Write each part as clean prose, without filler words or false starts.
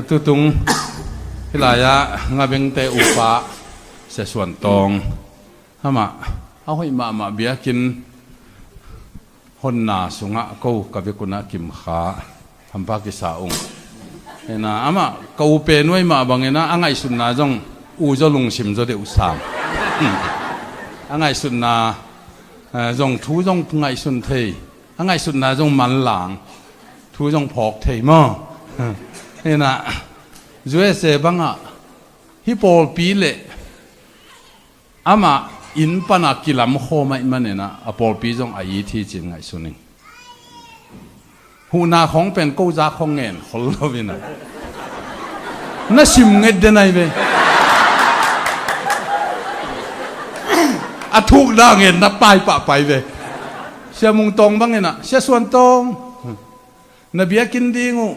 ตุตุงฮิลายะงาเบงเตอุปะเสส่วนตองฮะมาเอาให้มาเบียกินหนนาสุงะกูกับกุณะกิมขาทำภากิสาองเห็นนะอามากูเป็นไว้มาบางเงินะอ่างไอสุนนาจงอูจะลงชิมจะเดือดสามอ่างไอสุนนาจงทูจงไงสุนเทอ่างไอสุนนาจงมันหลังทูจงพอกเทมั้งเห็นนะช่วยเสบังอ่ะฮิปโปปีเล่อามาอินปนักกิลามโคไม่มันเนี่ยนะอปอลปีจงอายุที่จริงไงสุนิงหูนาของเป็นกู้จากของเงินคนเราวินะน่าชิมเงินเดนไอเวอาทุกด่างเงินนับไปปะไปเวเสียมุงตรงบ้างเงินนะเสียส่วนตรงนับเบียกินดีงู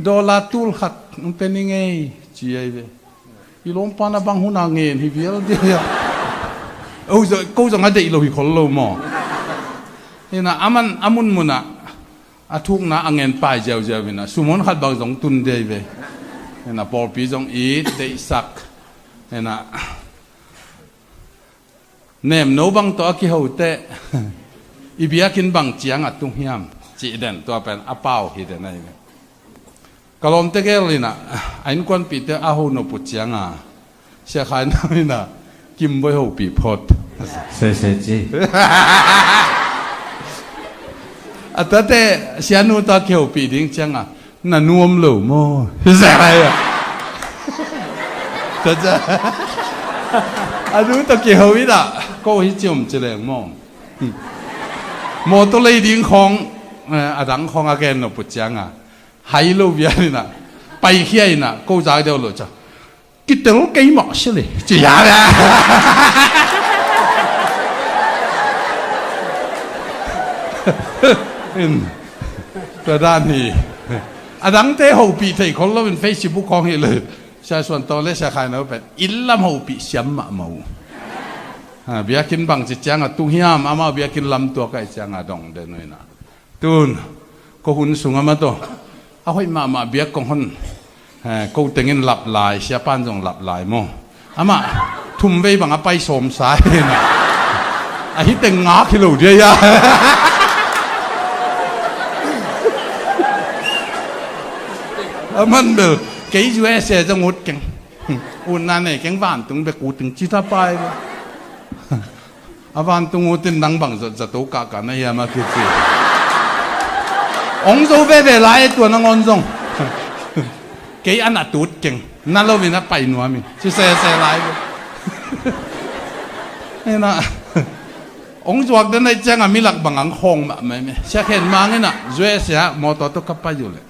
ดอลลาร์ตูลขัดมันเป็นยังไงจีไอเวอีล้มปานาบังหูนาเงินฮิเบียลเดียโอ้ยกูจะมาเด็กเราหิคนเราหมอนี่นะอามุนมุนะอาทุกนะอังเงินไปเจ้าวินะสมมติขัดบางสองตุนเดียวนี่นะพอปีจงอีดเดสักนี่นะเนมโนบังตัวกี่หัวเตะอีเบียกินบังเจียงอัดตุ้งเฮียมจีเด่นตัวเป็นอาเป้าฮิเดนไงกลมเตะเกลินะไอ้นกวนปีเตะอาหูนปุจเจียงอ่ะเสียขายน้อยนะกิมไว้หูปีพดเสียจีแต่เสียนูตาเขียวปีดิ้งจังอ่ะน่ะนวมเหลวโม่ใช่ไหมอ่ะแต่จะอันนู้นตาเขียววิดะก็หิจมจะแรงโม่โมตัวเลยดิ้งของอาดังของอาแกนนปุจจังอ่ะไฮโลเวียนี่นะไปเขี้ยน่ะก็จ่ายเดียวเลยจ้ะกิตต์กี่หมอสิเลยจี๋าเลยตัวด้านนี้อาดังเตะหูปีเตะคนเราเป็นเฟซบุ๊กของเฮเลยใช้ส่วนตัวเล็กใช้ใครนะเป็นอิลลัมหูปีเสียมมะเมาเบียกินบังจิตจังตุ้งเฮียมอามาเบียกินลำตัวไก่จังดองเดินเลยนะตุนก็หุ่นสูงมาตัวเอาให้มาเบียกของหุ่นกูเต็งเงินหลับลายเสียป้านจงหลับลายโมอามาทุ่มไปบังไปสมสายนะไอ้ที่เต็งงาคิโลเดียมันเบลกี่ช่วยเสียจังหวดกันอุ่นนั่นเนี่ยแกงบ้านตึงไปกูตึงจิตาไปเลยอาบ้านตึงกูตึงดังบังจะโตกากันนะเฮียมาคือสิองค์โซเฟ่ไล่ตัวนังอนจงกี่อันน่ะตูดเก่งนั่นเราเป็นนักไปหนัวมีชื่อเซ่ไล่นี่นะองค์จวกเดินในแจ้งมีหลักบางอังคงแบบไม่เชื่อเห็นมาเงี้ยนะช่วยเสียมอตตุกับไปอยู่เลย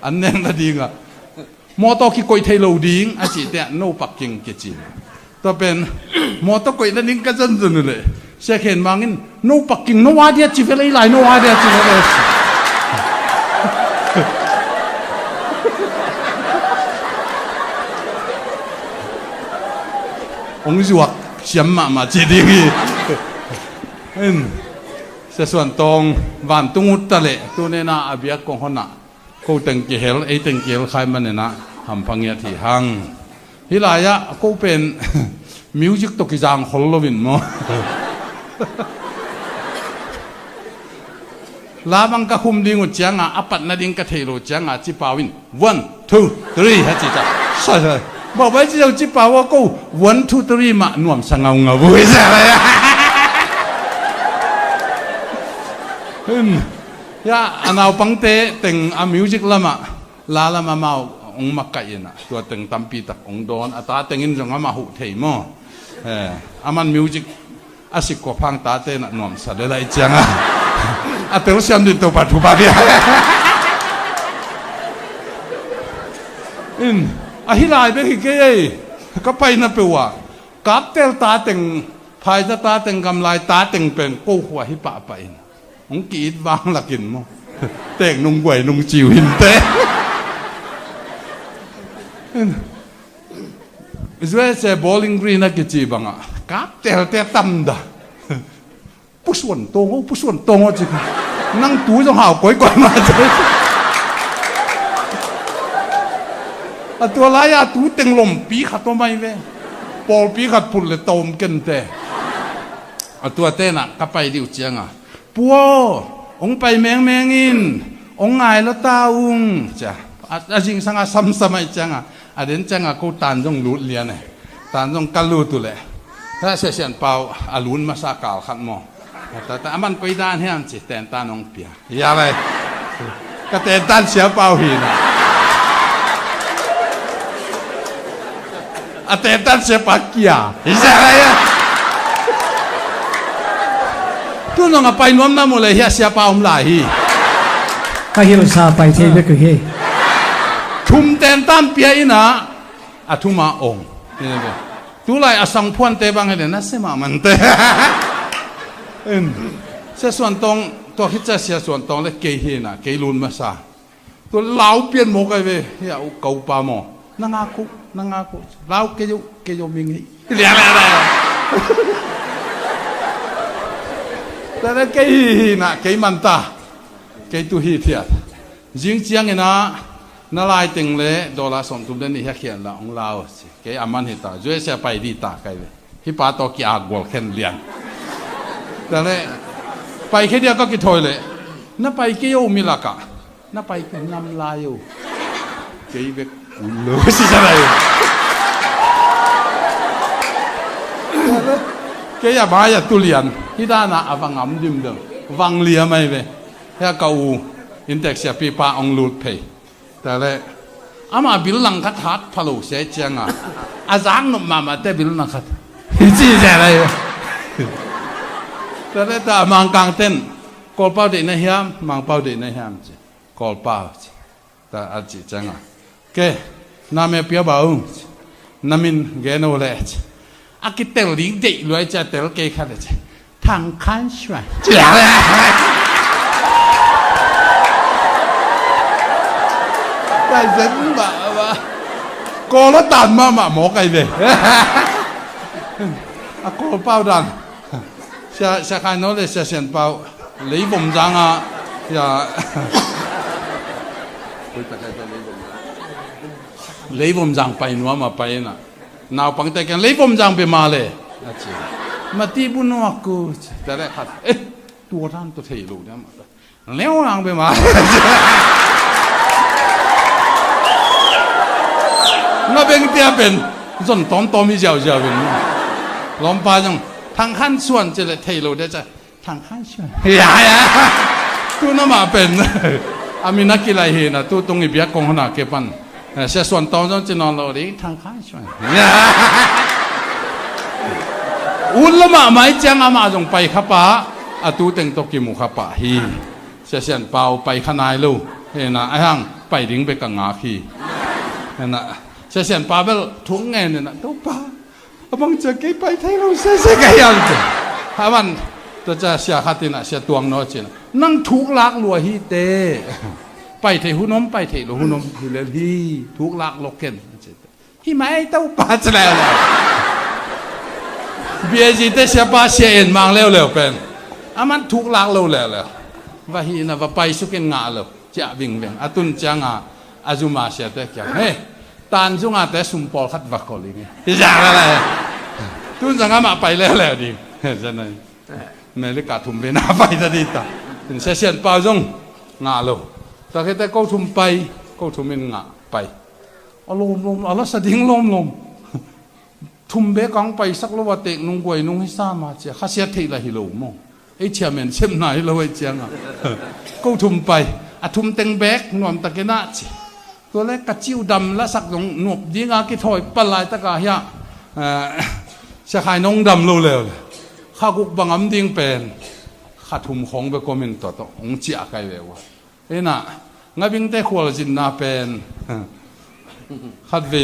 อันนี้น่าดีอ่ะมอตอกี่กอยเทโลดิ้งอาจิตเนี่ยโนปักกิ่งเกจิตัวเป็นมอตอกอยนั่นดิ้งก็จะจุนเลยเชื่อเห็นมาเงี้ยโนปักกิ่งโนวาเดียจิเวลัยไลโนวาเดียจิเวลัยองค์จวกเสียมมาจีดีเสียส่วนตรงวันตุงอุตตะเละตัวเนี่ยนะอาเบียกของคนน่ะกูตึงเกลไอตึงเกลใครมันเนี่ยนะทำพังเงียที่หังฮิลายะกูเป็นมิวสิกตกิจางคนละวินมั้งลาบังกะคุมดิ้งอุจจังอ่ะอปัตนาดิ้งกะเทโรจังอ่ะจิปาวิน 1 2 3ฮะจิจ้าใช่บอกไว้ที่เราจิปาว่ากู 1 2 3มาหน่วมสังเอาเงาบุ้ยใช่ไหมยาอันเอาปังเตะแต่งอามิวสิกละมาลาละมาเมาองมักไก่น่ะตัวแต่งตัมปีตักองโดนอัตราแต่งอินจังมาหุเทยมออามันมิวสิกอาศิกกว่าพังตาเตน่ะหน่วมสัตว์อะไรจังอ่ะอาเตลเสียมดิตัวปัดทุบารีอาฮิลายไปกี่เกยก็ไปนะเปว่ากับเตลตาแต่งภายจะตาแต่งกำไรตาแต่งเป็นกู้หัวฮิปะไปองกีดวางหลักหินมั้งแต่งนุ่งกวยนุ่งจิ๋วหินเตะช่วยเซบอลลิงกรีนักจีบังอ่ะกับเตะตั้มด่าผู้ส่วนโตจินั่งตู้จะหาวก้อยมาเจอ ตัวลายตูเต็งลมปีขัดตัวไม่เลยปอลปีขัดพุ่นเลยโตมกันเตะตัวเต้น่ะก็ไปดิวเจียงปัวองไปแมงอินองไงแล้วตาอุงจ้ะจริงสังอาซ้ำสมัยจังเดินจังกูตานจงลุดเลียนเลยตานจงกัลลุตุเลยถ้าเสียนเปล่าลุนมาสักกาลขัดมอแต่มันไปด้านเฮียนจิแต่ตานองเปียอย่าไปก็แต่ตานเสียเปล่าหินะแต่ตานเสียปากเกียใช่ไหมทุนองไปน้อมน้ำเลยเฮียเสียเปล่าหลายก็เฮลซาไปเทเบกเฮทุมเตนตันเปียอินะทุมาองตุไลสังพวนเตบังเห็นนะเสมามันเตเสียส่วนตรงตัวคิดจะเสียส่วนตรงเลยเกยเฮนะเกยลุนมาซาตัวเหลาเปลี่ยนโมกไอเวเฮียอุกาปามอนังอากุเหลาเกยมิงเรียกอะไรแต่เกยนะเกยมันตาเกยตุฮีเทียจริงจังนะน่าลายตึงเลยดอลลาร์ส่งทุนเดนนี่เขียนละองลาวสิเกยอามันเหตุจ่วยเสียไปดีตาไกลเลยฮิปาโตกิอากวอลเคนเลียนแต่เลยไปแค่เดียวก็กิถอยเลยน่าไปเกยมิลากะน่าไปนำลายอยู่เกยเบกเลยสิจะไรเกยบายตุเลียนที่ด้านน่ะวังอัมดิมเดิมวังเลียไม่เว้เฮียเกาอินเด็กเสียปีปาองลูดเพย์แต่เลยอามาบิลลังคัดฮัดพะโล้เสียจังอาจารย์นุ่มมาแต่บิลลังคัดจีเจอะไรแต่เลยแต่มังกังเต้นกอลเป้าเด็กในเฮียมมังเป้าเด็กในเฮียมจีกอลเป้าแต่อาจีจังเกน้ำเมียเปียบ่าวน้ำมินเกนโอเลจอากิเตลลิงเด็กรวยจะเตลเกย์ขัดเลยทางคันช่วยจีอะไรแต่ฉันแบบว่าโกลตันมาหมอไก่เลยโกลเป้าดันเสียใครโน้ตเลยเสียเสียนเป้า李鳳爭李鳳爭ไปนัวมาไปนะนาวปังแต่กัน李鳳爭ไปมาเลยมาตีบุญนัวกูแต่แรกขัดตัวท่านตัวเที่ยวเนี่ยเลี้ยวนางไปมา那边这边人多米少少边，老巴种ทางขั้นส่วนจะเลยเทโลได้จะทางขั้นส่วนตัวน้ำมาเป็นอามีนักกีฬาเห็นนะตัวตรงนี้เบียกงขนาดเก็บปันเสียส่วนตอนนั้นจะนอนเราดิทางขั้นส่วนอุ่นละมาไม่จังอามาจงไปขับป่าตัวเต็งตกิมุขับป่าฮีเสียนเปล่าไปขนายลูเห็นนะไอ้ห่างไปดิ้งไปกังงาฮีเห็นนะเสียนป่าเบลทุ่งเงินเนี่ยนะตัวป่าบางจะกี่ไปไทยเราเสียกันยังจ้ะฮามันตัวจะเสียขัดนะเสียตวงน้อยจีนนั่งทุกลักลัวฮีเตไปไทยหุ่นมไปไทยหุ่นมฮิเลฮีทุกลักโลเกนฮีไม่ตัวป่าจะแล้วเบียจีเตเสียป่าเสียเอ็นมังเร็วเป็นมันทุกลักเร็วว่าฮีนะว่าไปสุกินงาเร็วจะวิ่งตุนจังอาจุมาเสียเตะเฮ้ตานจุงอาแต่สุมปอลขัดวักกอลิงที่จะอะไรตุนจังอามาไปแล้วดิจะไหนเมลิกาทุ่มไปหน้าไปจะดีตาเป็นเสียนเปล่าจงงาโลแต่แค่แต่ก็ทุ่มไปก็ทุ่มเป็นงาไปลมอะไรสะดิ้งลมทุ่มเบกังไปสักละวันเตะนุ่งกวยนุ่งให้ซ้ำมาเจ้าข้าเสียทีละฮิโลมองไอ้เชี่ยเหม็นเช่นไหนเราไอ้เจ้าก็ทุ่มไปทุ่มเต็งเบกนวมตะเกน่าเจ้ตัวเล็กกระจิ้วดำและสักหนวบดีงากิถอยปลายตะกาเฮียเสียขายน้องดำรู้เลยข้ากุกบังอันดิ้งเป็นข้าทุ่มของไปคอมเมนต์ต่อองเจียไกลเลยวะเอ็น่ะงั้นบิงแต่ขวดจินนาเป็นขัดเว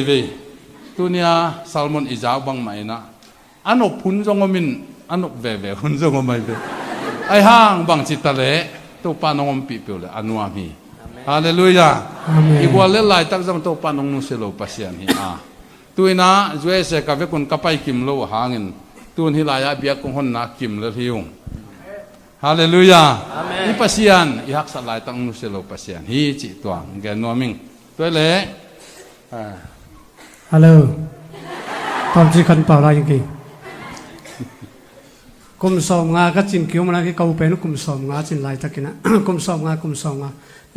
ตัวเนี้ยซาลมอนอิจาบังไหมนะอันนบพุนจงมินอันนบเวพุนจงไม่เป็นไอห้างบังจิตตะเละตัวปานงมปีเปล่าอันวามีฮาเลลูยาอีกวันเล่นลายตั้งจำตัวปานงนุเสโลปัสยานฮีตัวน่ะจวยเสกกับเวกุนกับไปกิมโลหาเงินตัวนี้ลายเบียกงหนนักกิมเลยทิวฮาเลลูยาอีปัสยานอีฮักสลายตั้งนุเสโลปัสยานฮีจิตวงแกนัวมิงตัวเล่ Hello ตอนที่คันเป่าอะไรยังไงกุมสอมงาก็จินคิวมันก็เขาเป็นกุมสอมงาจินไล่ตะกินะกุมสอมงา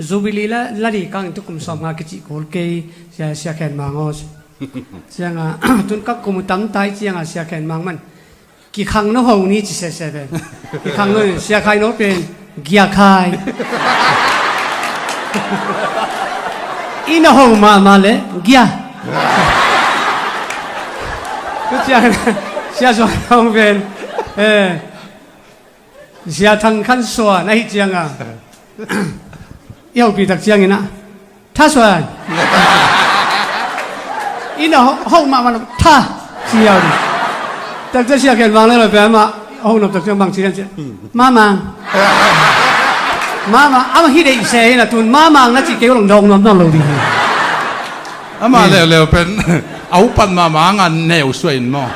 จูบิลีละดีกังตุกุมสอมงากิจิโกลเกย์เสียแขนมังอ๋อเสียงอ่ะตุนก็กุมตั้มไตเสียงอ่ะเสียแขนมังมันกี่ครั้งโน้ตนี้จะเสียเป็นกี่ครั้งโน้ตเสียใครโน้ตเป็นเกียร์ใครอินโฮมาเลยเกียร์ก็เสียส่วนน้องเป็นเสียทางขั้นส่วนไอ้เจียงอ่ะเยี่ยวปีตักเจียงนี่นะท่าส่วนอินโฮมามันท่าเสียวดิแต่จะเสียแค่บางเลยเลยเป็นมาโฮนับตักเจียงบางเสียงมาอามาฮิตไอ้เสียนะตุนมานั่นจีเกี่ยวกับดองน้ำเราดีอามาเร็วเป็นเอาปันมางันแนวสวยมั้ง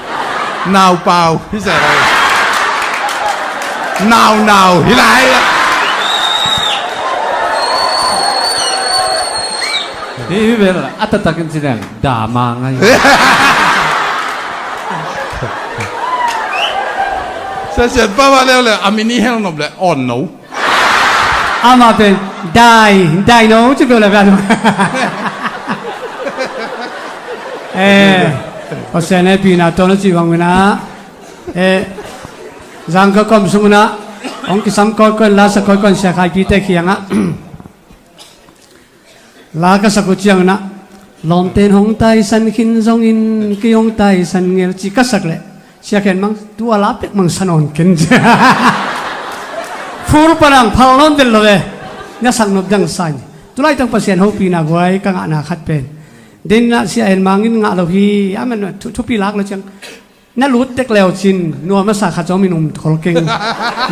นาวเปล่าพี่เสกนาวที่ไหนนี่เป็นอะไรอัตตะกันสิเนี่ยด่ามาไงเสียป้าว่าเร็วอามินี่ให้เราหนบเลยอ่อนหนูอามาเป็นได้โน้จะเป็นอะไรบ้างพอเสนปีน่ะตอนนั้นจีวังเวนะจังก็คอมสมุนะองค์สัมก็ลาสก็เสียขายปีเตขียงอ่ะลาก็สกุจียงนะลอมเตนหงไตสันขินจงอินกิยงไตสันเงลจีก็สักเลยเสียแค่มังตัวลาเป็กมังสนนกินฟูรุปนังพัลลอนเดลเลยเนี่ยสังนบดังสันตัวไรต้องเปอร์เซ็นต์เขาปีน่ะไว้กังอาณาขัดเป็นเดินน่ะเสียเอ็นมังอินงาเราพี่มันทุบปีลักแล้วจังนั่นรู้เด็กแล้วจินนัวมาสักขจรมีนุ่มทอลเก่ง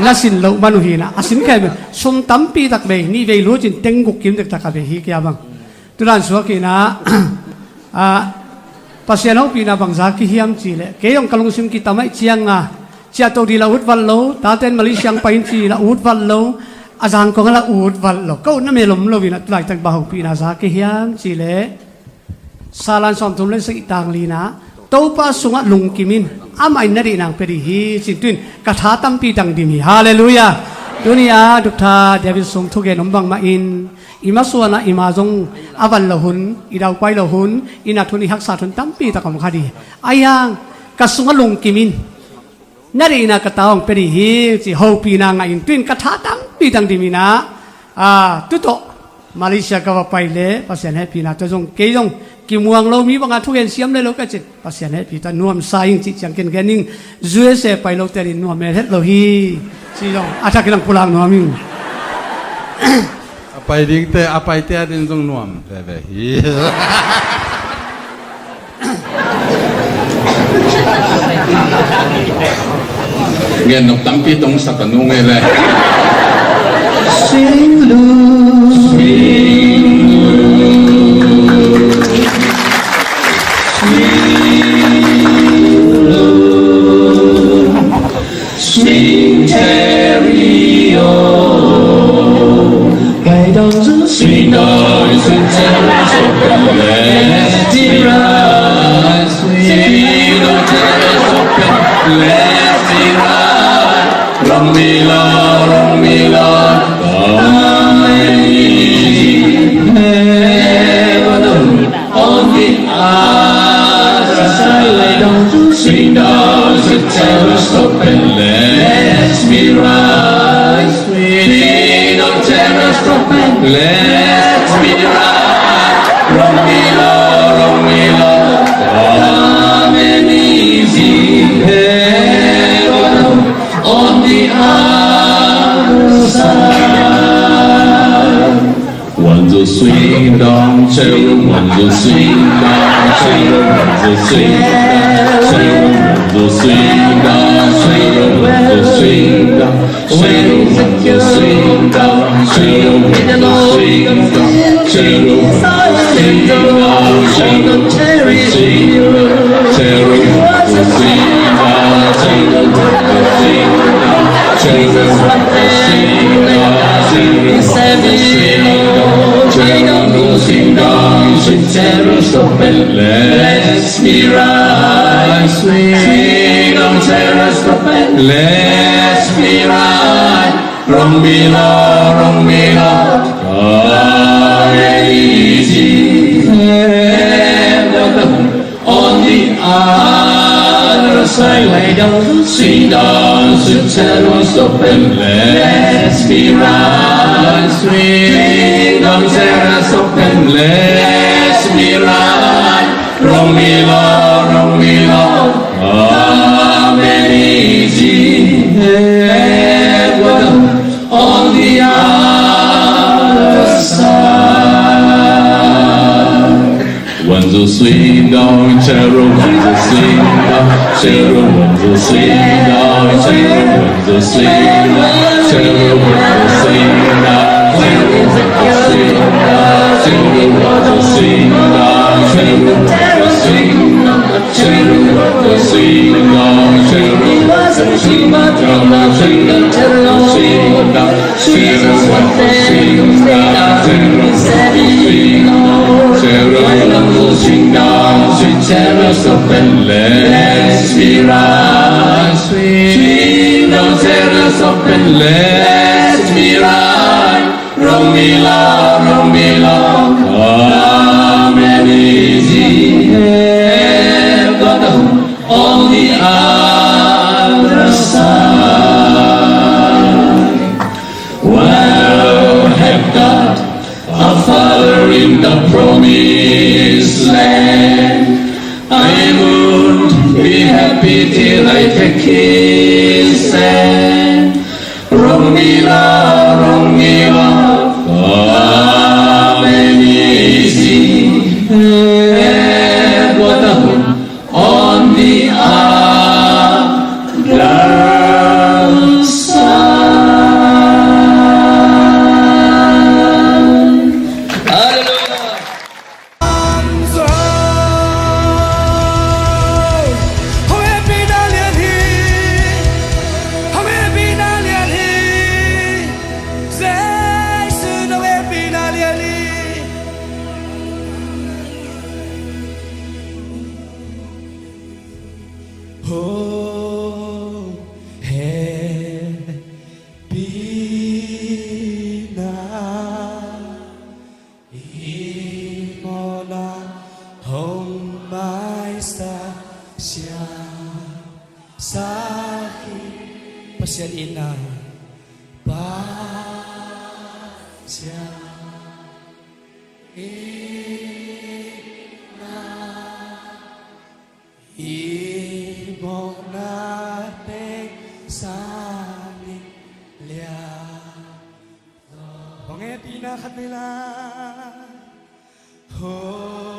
นั่นสินเราบรรลุหินะอาสินแค่สมตั้มปีตักเบนี่เวรู้จินเต็งกุกกิมเด็กตักเบฮีกี่บังตุลาสวกินะปัสยาน้องปีน่ะบังจากิฮิมจีเลยเกี่ยงกลงซิมกิตาไม่เชียงอ่ะเชียตัวดีละอุดวันโลตาเต้นมาลิเชียงไปจีละอุดวันโลอาจารย์ก็ละอุดวันโลก็นั่นไม่ลมโลวินะตุลาตักบ่าวปีน่ะจากิฮิมจีเลยสาลันสอมทุมเล่นสกิตังลีนะตัวป้าสุงะลุงกิมินอาไม่นารีนางเปรีฮีสินตุนกระทาตั้มปีตังดิมีฮาเลลูยาดุนียาดุกท่าเดวิดสมทุกเกนอมบังมาอินอิมาส่วนนะอิมาจงอาวันละหุนอิดาวไปละหุนอินักทุนอิฮักษาทุนตั้มปีตะกอมคดีอายังกระสุงะลุงกิมินนารีนากระตองเปรีฮีสิฮูปีนางอินตุนกระทาตั้มปีตังดิมีนะตุโตมาเลเซียก็ว่าไปเลยภาษาเนปีนะตัวจงเกยงกิมวงเรามีบางทุกอย่างเสียมเลยเราก็จิตภาษาเนปีตานวมสายจิตจังเกินแค่นิ่งจูเอเซไปเราแต่ดินวมเมเทเราฮีสิจงอาจารย์กำลังพูดนวมิงไปดิ้งเตะไปเตะดินจงนวมแต่ฮีเงินนกตั้มปีตรงสักนุ่งเลย Sing low, swing Terry on. Swing down, swing Terry open, let it rise. Swing down, Terry open, let it rise. Run me Lord, on the other side, swing down the terrace open, let me rise. Swing on terrace open, let me rise. Run me Lord, come and easy heaven on the other side. One to swing down, children, one to swing down, children, one to swing down, children, one to swing down, children, one to swing down, children, one to swing down, children, one to swing down, children, one to swing down, children, one to swing down, children, one to swing down, children, one to swing down, children, one to swing down, children, one to swing down. Sing down, sweet terrace open, let's be right. Sweet on terrace open, let's be right. Wrong below, come easy. On the other side, lay down, sit down, sweet terrace open, let's be right. Sweet on terrace open, let's be right. Wrong below, come easy. On the other side. One's a swing down, cherub, one's a swing down, cherub, one's a swing down, cherub, one's a swing down, cherub, one's a swing down, cherub, one's a swing down, cherub, one's a swing down, cherub, one's a swing down, cherub, one's a swing down, cherub, one's a swing down, sweet terrace open, let's be right. Sweet terrace open, let's be right. Wrong below, come and easy. Have got the hook on the other side. Well, have got a father in the promised land. I would be happy till I take his hand. Wrong below, come and easy. Have got the hook on the other side. Hallelujah. Oh, Hebina, Imona, Hong Maista, Siya, Saki, Pasyan Ina, Pasya, Ina, Ibong natin sa nilya. Kung e pinakatila, oh,